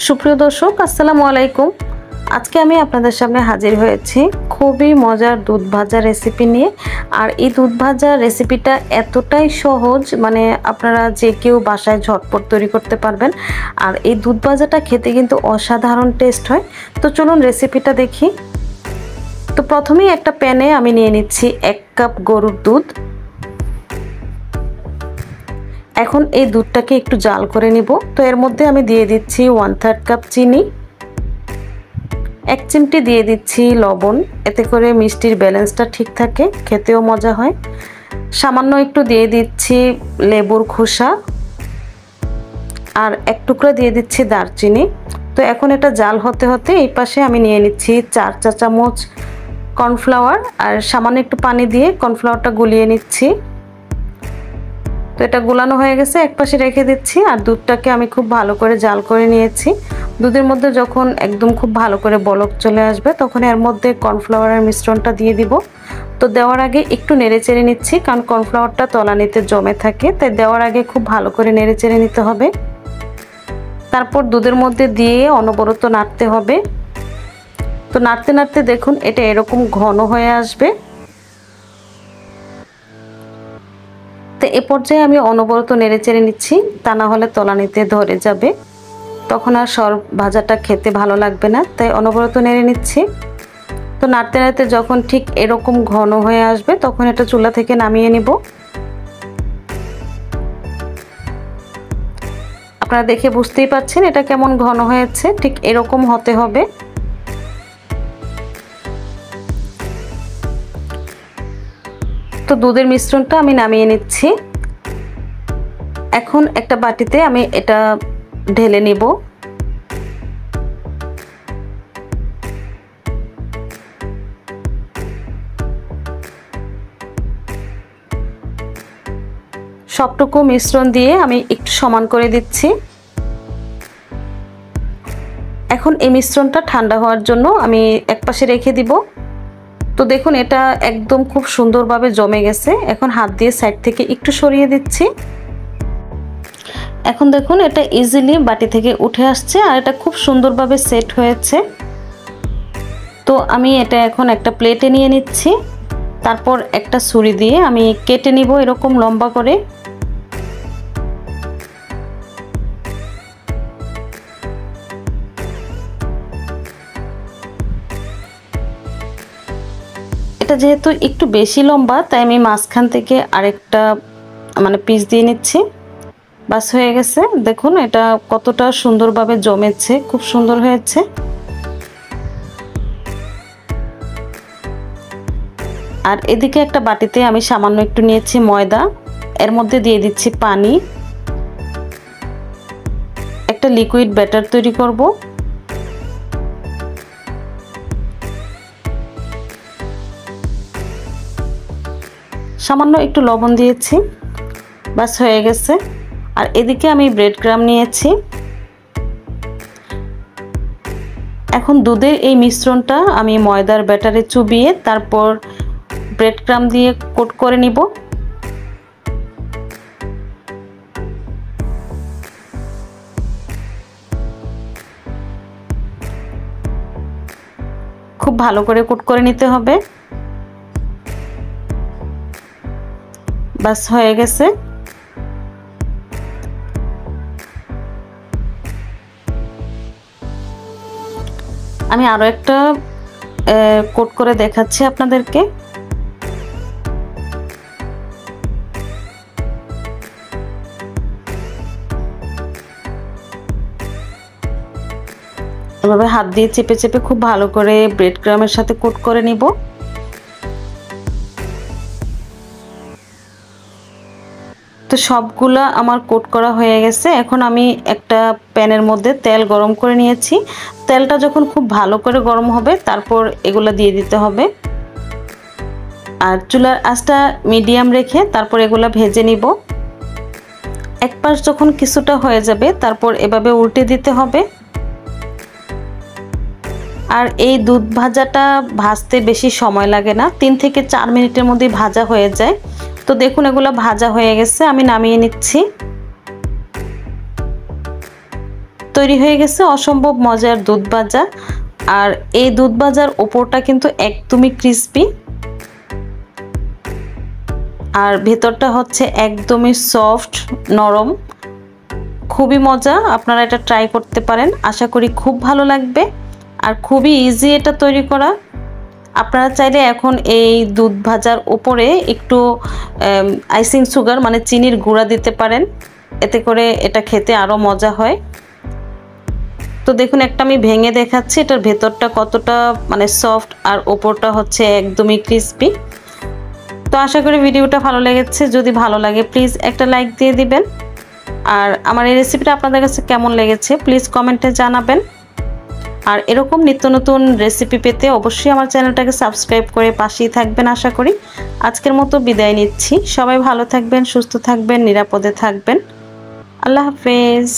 সুপ্রিয় দর্শক, আসসালামু আলাইকুম। আজকে আমি আপনাদের সামনে হাজির হয়েছি খুবই মজার দুধ ভাজা রেসিপি নিয়ে। আর এই দুধ ভাজা রেসিপিটা এতটাই সহজ, মানে আপনারা যে কেউ বাসায় ঝটপট তৈরি করতে পারবেন। আর এই দুধ ভাজাটা খেতে কিন্তু অসাধারণ টেস্ট হয়। তো চলুন রেসিপিটা দেখি। তো প্রথমেই একটা প্যানে আমি নিয়ে নিচ্ছি 1 কাপ গরুর দুধ। এখন এই দুধটাকে একটু জাল করে নিব। তো এর মধ্যে আমি দিয়ে দিচ্ছি 1/3 কাপ চিনি, 1 চিমটি দিয়ে দিচ্ছি লবণ, এতে করে মিষ্টির ব্যালেন্সটা ঠিক থাকে, খেতেও মজা হয়। সামান্য একটু দিয়ে দিচ্ছি লেবুর খোসা, আর 1 টুকরা দিয়ে দিচ্ছি দারচিনি। তো এখন এটা জাল হতে হতে এই পাশে আমি নিয়ে নিচ্ছি 4 চা চামচ কর্নফ্লাওয়ার, আর সামান্য একটু পানি দিয়ে কর্নফ্লাওয়ারটা গুলিয়ে নিচ্ছি। তো এটা গোলানো হয়ে গেছে, এক পাশে রেখে দিচ্ছি। আর দুধটাকে আমি খুব ভালো করে জাল করে নিয়েছি। দুধের মধ্যে যখন একদম খুব ভালো করে বলক চলে আসবে, তখন এর মধ্যে কর্নফ্লাওয়ারের মিশ্রণটা দিয়ে দিব। তো দেওয়ার আগে একটু নেড়েচেড়ে নিচ্ছি, কারণ কর্নফ্লাওয়ারটা তলানিতে জমে থাকে, তাই দেওয়ার আগে খুব ভালো করে নেড়েচেড়ে নিতে হবে। তারপর দুধের মধ্যে দিয়ে অনবরত নাড়তে হবে। তো নাড়তে নাড়তে দেখুন এটা এরকম ঘন হয়ে আসবে। তো এ পর্যায়ে আমি অনবরত নেড়েচেড়ে নিচ্ছি, তা না হলে তলানিতে ধরে যাবে, তখন আর সর ভাজাটা খেতে ভালো লাগবে না। তাই অনবরত নেড়ে নিচ্ছি। তো নাড়তে নাড়তে যখন ঠিক এরকম ঘন হয়ে আসবে, তখন এটা চুলা থেকে নামিয়ে নিব। আপনারা দেখে বুঝতেই পারছেন এটা কেমন ঘন হয়েছে, ঠিক এরকম হতে হবে। তো দুধের মিশ্রণটা আমি নামিয়ে নিচ্ছি। এখন একটা বাটিতে আমি এটা ঢেলে নিব। সবটুকু মিশ্রণ দিয়ে আমি একটু সমান করে দিচ্ছি। এখন এই মিশ্রণটা ঠান্ডা হওয়ার জন্য আমি একপাশে রেখে দিব। তো দেখুন এটা একদম খুব সুন্দরভাবে জমে গেছে। এখন হাত দিয়ে সাইড থেকে একটু সরিয়ে দিচ্ছি। এখন দেখুন এটা ইজিলি বাটি থেকে উঠে আসছে, আর এটা খুব সুন্দরভাবে সেট হয়েছে। তো আমি এটা এখন একটা প্লেটে নিয়ে নিচ্ছি। তারপর একটা ছুরি দিয়ে আমি কেটে নিব এরকম লম্বা করে। এটা যেহেতু একটু বেশি লম্বা, তাই আমি মাঝখান থেকে আরেকটা পিস দিয়ে নিচ্ছি। বাস হয়ে গেছে। দেখুন এটা কতটা সুন্দরভাবে জমেছে, খুব সুন্দর হয়েছে। আর এদিকে একটা বাটিতে আমি সামান্য একটু নিয়েছি ময়দা, এর মধ্যে দিয়ে দিচ্ছি পানি। একটা লিকুইড ব্যাটার তৈরি করব। সামান্য একটু লবণ দিয়েছি, বাস হয়ে গেছে। আর এদিকে আমি ব্রেড ক্রাম নিয়েছি। এখন দুধের এই মিশ্রণটা আমি ময়দার ব্যাটারে চুবিয়ে তারপর ব্রেড ক্রাম দিয়ে কোট করে নিব। খুব ভালো করে কোট করে নিতে হবে। বাস হয়ে গেছে। আমি আরো একটা কোট করে দেখাচ্ছি আপনাদেরকে। এভাবে হাত দিয়ে চেপে চেপে খুব ভালো করে ব্রেড ক্রামের সাথে কোট করে নিব। তো সবগুলা আমার কোট করা হয়ে গেছে। এখন আমি একটা প্যানের মধ্যে তেল গরম করে নিয়েছি। তেলটা যখন খুব ভালো করে গরম হবে, তারপর এগুলা দিয়ে দিতে হবে। আর চুলার আঁচটা মিডিয়াম রেখে তারপর এগুলা ভেজে নিব। এক পাশ যখন কিছুটা হয়ে যাবে, তারপর এভাবে উল্টে দিতে হবে। আর এই দুধ ভাজাটা ভাজতে বেশি সময় লাগে না, 3 থেকে 4 মিনিটের মধ্যেই ভাজা হয়ে যায়। তো দেখুন এগুলো ভাজা হয়ে গেছে, আমি নামিয়ে নিচ্ছি। তৈরি হয়ে গেছে অসম্ভব মজার দুধ ভাজা। আর এই দুধ ভাজার ওপরটা কিন্তু একদমই ক্রিস্পি, আর ভেতরটা হচ্ছে একদমই সফট নরম, খুবই মজা। আপনারা এটা ট্রাই করতে পারেন, আশা করি খুব ভালো লাগবে। আর খুবই ইজি এটা তৈরি করা। আপনারা চাইলে এখন এই দুধ ভাজার উপরে একটু আইসিং সুগার মানে চিনির গুঁড়া দিতে পারেন, এতে করে এটা খেতে আরও মজা হয়। তো দেখুন একটা আমি ভেঙে দেখাচ্ছি এটার ভেতরটা কতটা মানে সফট আর ওপরটা হচ্ছে একদমই ক্রিস্পি। তো আশা করি ভিডিওটা ভালো লেগেছে, যদি ভালো লাগে প্লিজ একটা লাইক দিয়ে দিবেন। আর আমার এই রেসিপিটা আপনাদের কাছে কেমন লেগেছে প্লিজ কমেন্টে জানাবেন। আর এরকম নিত্য নতুন রেসিপি পেতে অবশ্যই আমার চ্যানেলটাকে সাবস্ক্রাইব করে পাশেই থাকবেন আশা করি। আজকের মতো বিদায় নিচ্ছি, সবাই ভালো থাকবেন, সুস্থ থাকবেন, নিরাপদে থাকবেন। আল্লাহ হাফেজ।